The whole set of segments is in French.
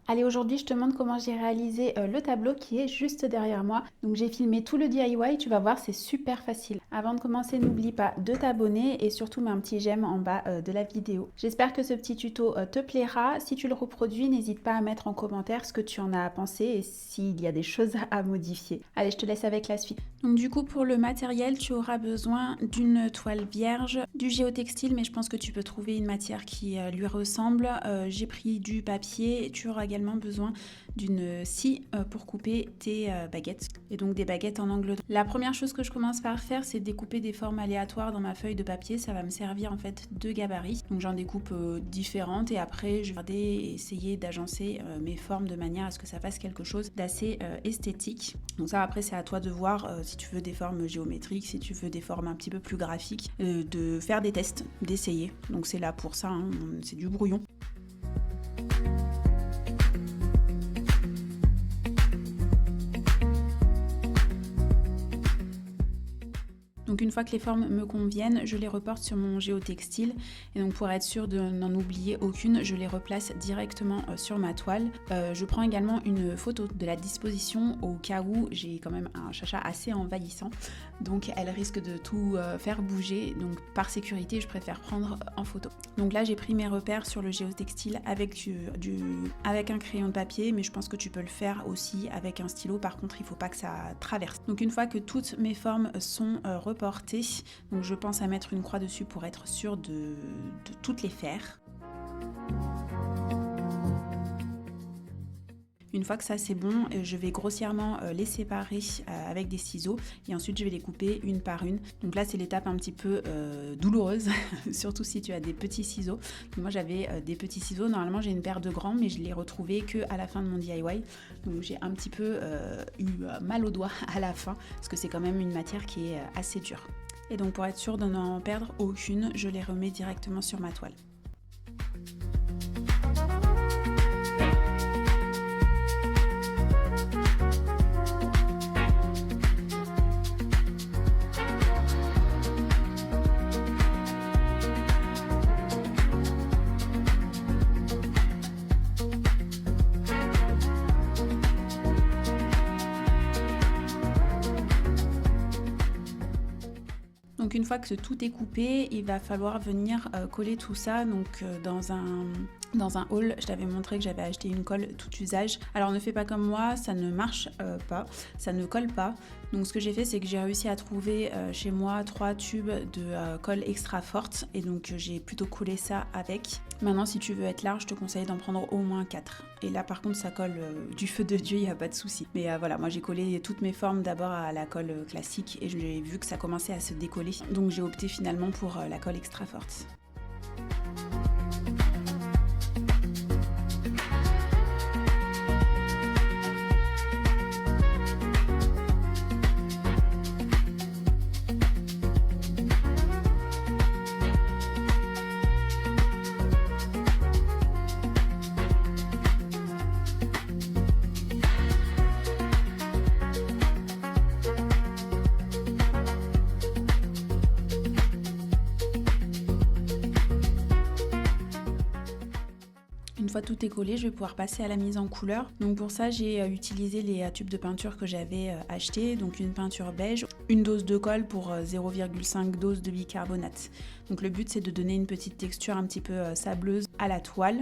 Allez, aujourd'hui, je te montre comment j'ai réalisé le tableau qui est juste derrière moi. Donc, j'ai filmé tout le DIY, tu vas voir, c'est super facile. Avant de commencer, n'oublie pas de t'abonner et surtout mets un petit j'aime en bas de la vidéo. J'espère que ce petit tuto te plaira. Si tu le reproduis, n'hésite pas à mettre en commentaire ce que tu en as pensé et s'il y a des choses à modifier. Allez, je te laisse avec la suite. Donc, du coup, pour le matériel, tu auras besoin d'une toile vierge, du géotextile, mais je pense que tu peux trouver une matière qui lui ressemble. J'ai pris du papier. Tu auras également besoin d'une scie pour couper tes baguettes et donc des baguettes en angle droit. La première chose que je commence par faire, c'est découper des formes aléatoires dans ma feuille de papier. Ça va me servir en fait de gabarit. Donc j'en découpe différentes et après je vais regarder et essayer d'agencer mes formes de manière à ce que ça fasse quelque chose d'assez esthétique. Donc ça après c'est à toi de voir si tu veux des formes géométriques, si tu veux des formes un petit peu plus graphiques, de faire des tests, d'essayer. Donc c'est là pour ça, hein, c'est du brouillon. Donc une fois que les formes me conviennent, je les reporte sur mon géotextile et donc pour être sûre de n'en oublier aucune, je les replace directement sur ma toile. Je prends également une photo de la disposition au cas où j'ai quand même un chacha assez envahissant, donc elle risque de tout faire bouger, donc par sécurité je préfère prendre en photo. Donc là j'ai pris mes repères sur le géotextile avec avec un crayon de papier, mais je pense que tu peux le faire aussi avec un stylo, par contre il ne faut pas que ça traverse. Donc une fois que toutes mes formes sont reportées, donc je pense à mettre une croix dessus pour être sûre de toutes les faire. Une fois que ça c'est bon, je vais grossièrement les séparer avec des ciseaux et ensuite je vais les couper une par une. Donc là c'est l'étape un petit peu douloureuse, surtout si tu as des petits ciseaux. Donc moi j'avais des petits ciseaux, normalement j'ai une paire de grands mais je les retrouvais que à la fin de mon DIY. Donc j'ai un petit peu eu mal aux doigts à la fin parce que c'est quand même une matière qui est assez dure. Et donc pour être sûre de n'en perdre aucune, je les remets directement sur ma toile. Donc une fois que tout est coupé, il va falloir venir coller tout ça donc, dans un haul. Je t'avais montré que j'avais acheté une colle tout usage. Alors ne fais pas comme moi, ça ne marche pas, ça ne colle pas. Donc ce que j'ai fait, c'est que j'ai réussi à trouver chez moi 3 tubes de colle extra forte et donc j'ai plutôt collé ça avec. Maintenant si tu veux être large, je te conseille d'en prendre au moins 4. Et là par contre ça colle du feu de Dieu, il n'y a pas de souci. Mais voilà, moi j'ai collé toutes mes formes d'abord à la colle classique et j'ai vu que ça commençait à se décoller. Donc j'ai opté finalement pour la colle extra forte. Une fois tout est collé, je vais pouvoir passer à la mise en couleur. Donc pour ça, j'ai utilisé les tubes de peinture que j'avais achetés. Donc une peinture beige, une dose de colle pour 0,5 dose de bicarbonate. Donc le but, c'est de donner une petite texture un petit peu sableuse à la toile.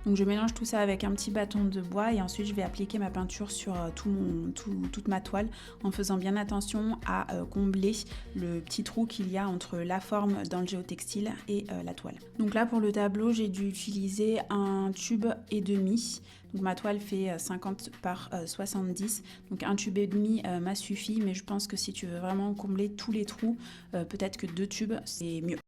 Donc je mélange tout ça avec un petit bâton de bois et ensuite je vais appliquer ma peinture sur toute ma toile en faisant bien attention à combler le petit trou qu'il y a entre la forme dans le géotextile et la toile. Donc là pour le tableau, j'ai dû utiliser un tube et demi. Donc ma toile fait 50 par 70, donc un tube et demi m'a suffi, mais je pense que si tu veux vraiment combler tous les trous, peut-être que 2 tubes c'est mieux.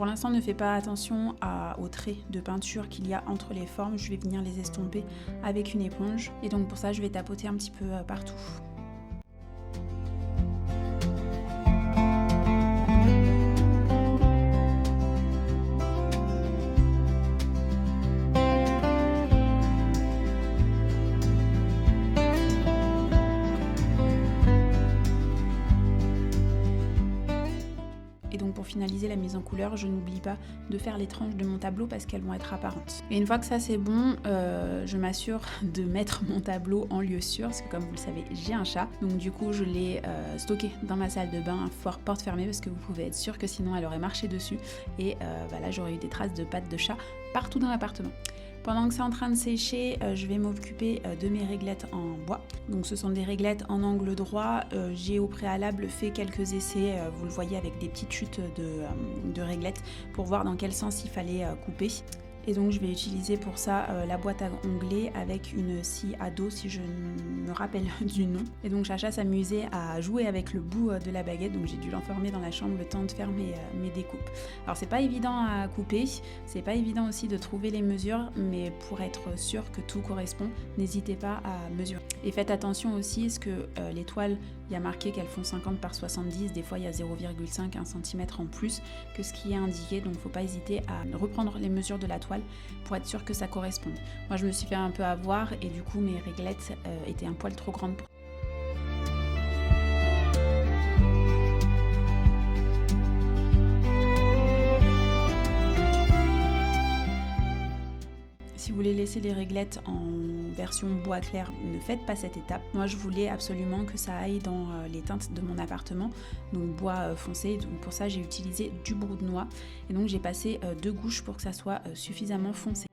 pour l'instant, ne fais pas attention aux traits de peinture qu'il y a entre les formes. Je vais venir les estomper avec une éponge. Et donc pour ça, je vais tapoter un petit peu partout. Pour finaliser la mise en couleur, je n'oublie pas de faire les tranches de mon tableau parce qu'elles vont être apparentes. Et une fois que ça c'est bon, je m'assure de mettre mon tableau en lieu sûr parce que comme vous le savez, j'ai un chat. Donc du coup, je l'ai stocké dans ma salle de bain, fort porte fermée parce que vous pouvez être sûr que sinon elle aurait marché dessus. Et là, j'aurais eu des traces de pattes de chat partout dans l'appartement. Pendant que c'est en train de sécher, je vais m'occuper de mes réglettes en bois. Donc ce sont des réglettes en angle droit. J'ai au préalable fait quelques essais, vous le voyez, avec des petites chutes de réglettes pour voir dans quel sens il fallait couper. Et donc je vais utiliser pour ça la boîte à onglets avec une scie à dos si je me rappelle du nom. Et donc Chacha s'amusait à jouer avec le bout de la baguette, donc j'ai dû l'enfermer dans la chambre le temps de faire mes découpes. Alors c'est pas évident à couper, c'est pas évident aussi de trouver les mesures, mais pour être sûr que tout correspond, n'hésitez pas à mesurer. Et faites attention aussi, est-ce que les toiles, il y a marqué qu'elles font 50 par 70, des fois il y a 0,5, 1 cm en plus que ce qui est indiqué, donc faut pas hésiter à reprendre les mesures de la toile pour être sûr que ça corresponde. Moi je me suis fait un peu avoir et du coup mes réglettes étaient un poil trop grandes pour... Si vous voulez laisser les réglettes en version bois clair, ne faites pas cette étape. Moi je voulais absolument que ça aille dans les teintes de mon appartement, donc bois foncé, donc pour ça j'ai utilisé du brou de noix et donc j'ai passé 2 couches pour que ça soit suffisamment foncé.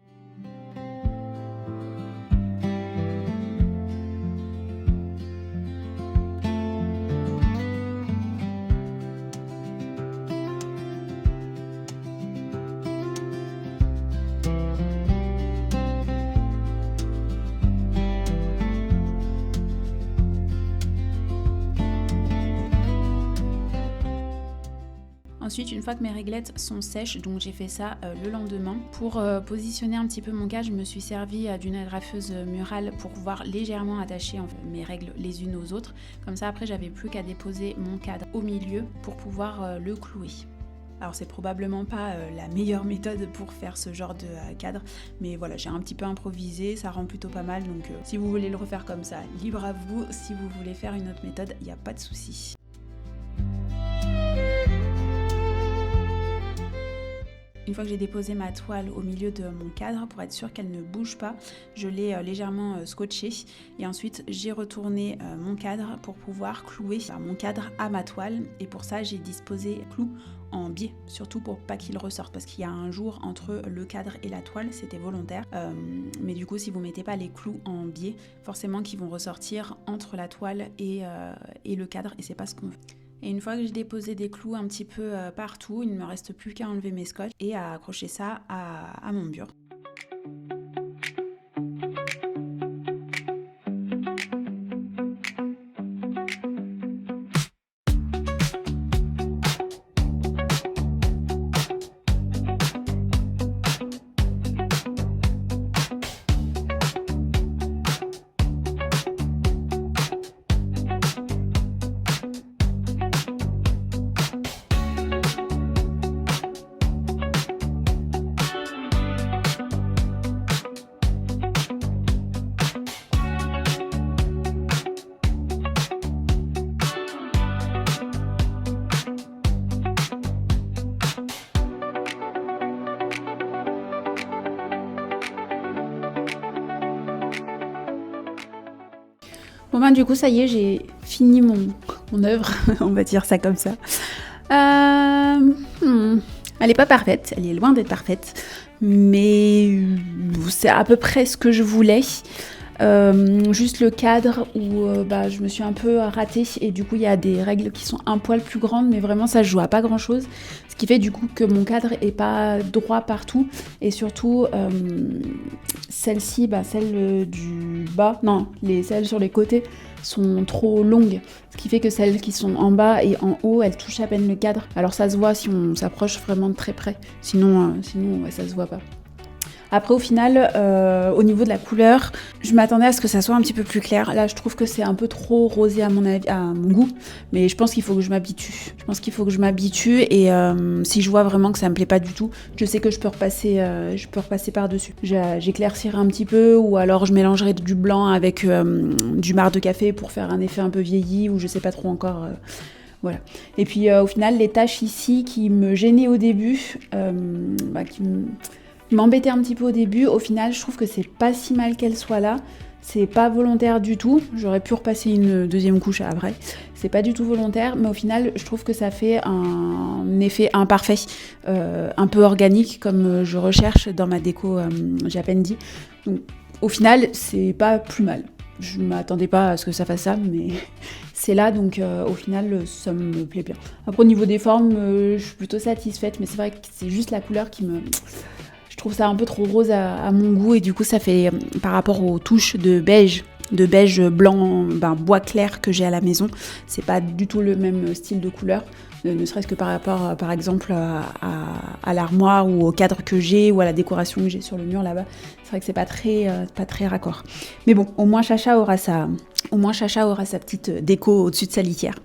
Ensuite, une fois que mes réglettes sont sèches, donc j'ai fait ça le lendemain, pour positionner un petit peu mon cadre, je me suis servi d'une agrafeuse murale pour pouvoir légèrement attacher mes règles les unes aux autres. Comme ça, après, j'avais plus qu'à déposer mon cadre au milieu pour pouvoir le clouer. Alors c'est probablement pas la meilleure méthode pour faire ce genre de cadre, mais voilà, j'ai un petit peu improvisé, ça rend plutôt pas mal, donc si vous voulez le refaire comme ça, libre à vous. Si vous voulez faire une autre méthode, il n'y a pas de souci. Une fois que j'ai déposé ma toile au milieu de mon cadre, pour être sûre qu'elle ne bouge pas, je l'ai légèrement scotché et ensuite j'ai retourné mon cadre pour pouvoir clouer mon cadre à ma toile, et pour ça j'ai disposé clous en biais, surtout pour pas qu'il ressorte parce qu'il y a un jour entre le cadre et la toile, c'était volontaire, mais du coup si vous mettez pas les clous en biais, forcément qu'ils vont ressortir entre la toile et le cadre, et c'est pas ce qu'on veut. Et une fois que j'ai déposé des clous un petit peu partout, il ne me reste plus qu'à enlever mes scotch et à accrocher ça à mon mur. Bon ben du coup ça y est, j'ai fini mon œuvre, on va dire ça comme ça. Elle est pas parfaite, elle est loin d'être parfaite, mais c'est à peu près ce que je voulais. Juste le cadre où je me suis un peu ratée et du coup il y a des règles qui sont un poil plus grandes, mais vraiment ça se joue à pas grand chose, ce qui fait du coup que mon cadre est pas droit partout, et surtout celle-ci, celle du bas, non, celles sur les côtés sont trop longues, ce qui fait que celles qui sont en bas et en haut, elles touchent à peine le cadre. Alors ça se voit si on s'approche vraiment de très près, sinon ouais, ça se voit pas. Après au final, au niveau de la couleur, je m'attendais à ce que ça soit un petit peu plus clair. Là je trouve que c'est un peu trop rosé à mon goût, mais je pense qu'il faut que je m'habitue. Et si je vois vraiment que ça me plaît pas du tout, je sais que je peux repasser par-dessus. J'éclaircirai un petit peu, ou alors je mélangerai du blanc avec du marc de café pour faire un effet un peu vieilli, ou je sais pas trop encore. Voilà. Et puis au final, les taches ici qui me gênaient au début, qui m'embêtait un petit peu au début, au final je trouve que c'est pas si mal qu'elle soit là, c'est pas volontaire du tout, j'aurais pu repasser une deuxième couche après, c'est pas du tout volontaire, mais au final je trouve que ça fait un effet imparfait, un peu organique comme je recherche dans ma déco j'ai à peine dit, donc au final c'est pas plus mal. Je m'attendais pas à ce que ça fasse ça, mais c'est là, donc au final ça me plaît bien. Après au niveau des formes, je suis plutôt satisfaite, mais c'est vrai que c'est juste la couleur qui me... Je trouve ça un peu trop rose à mon goût, et du coup ça fait, par rapport aux touches de beige blanc, bois clair que j'ai à la maison, c'est pas du tout le même style de couleur, ne serait-ce que par rapport par exemple à l'armoire ou au cadre que j'ai, ou à la décoration que j'ai sur le mur là-bas. C'est vrai que c'est pas très raccord. Mais bon, au moins Chacha aura sa petite déco au-dessus de sa litière.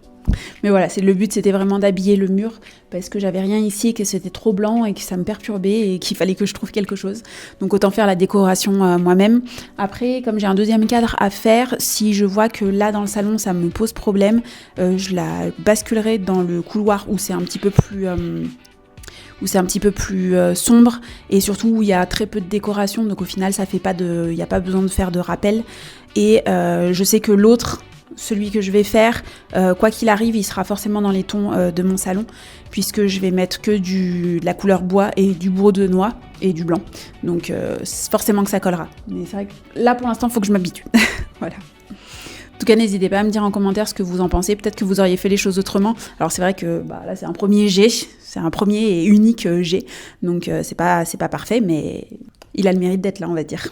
Mais voilà, le but c'était vraiment d'habiller le mur, parce que j'avais rien ici et que c'était trop blanc et que ça me perturbait et qu'il fallait que je trouve quelque chose. Donc autant faire la décoration moi-même. Après, comme j'ai un deuxième cadre à faire, si je vois que là dans le salon ça me pose problème, je la basculerai dans le couloir où c'est un petit peu plus sombre, et surtout où il y a très peu de décoration, donc au final il n'y a pas besoin de faire de rappel. Et je sais que celui que je vais faire, quoi qu'il arrive, il sera forcément dans les tons de mon salon, puisque je vais mettre que de la couleur bois et du bois de noix et du blanc. Donc forcément que ça collera. Mais c'est vrai que là pour l'instant il faut que je m'habitue. Voilà. En tout cas, n'hésitez pas à me dire en commentaire ce que vous en pensez. Peut-être que vous auriez fait les choses autrement. Alors c'est vrai que là c'est un premier jet, c'est un premier et unique jet, donc c'est pas parfait, mais il a le mérite d'être là, on va dire.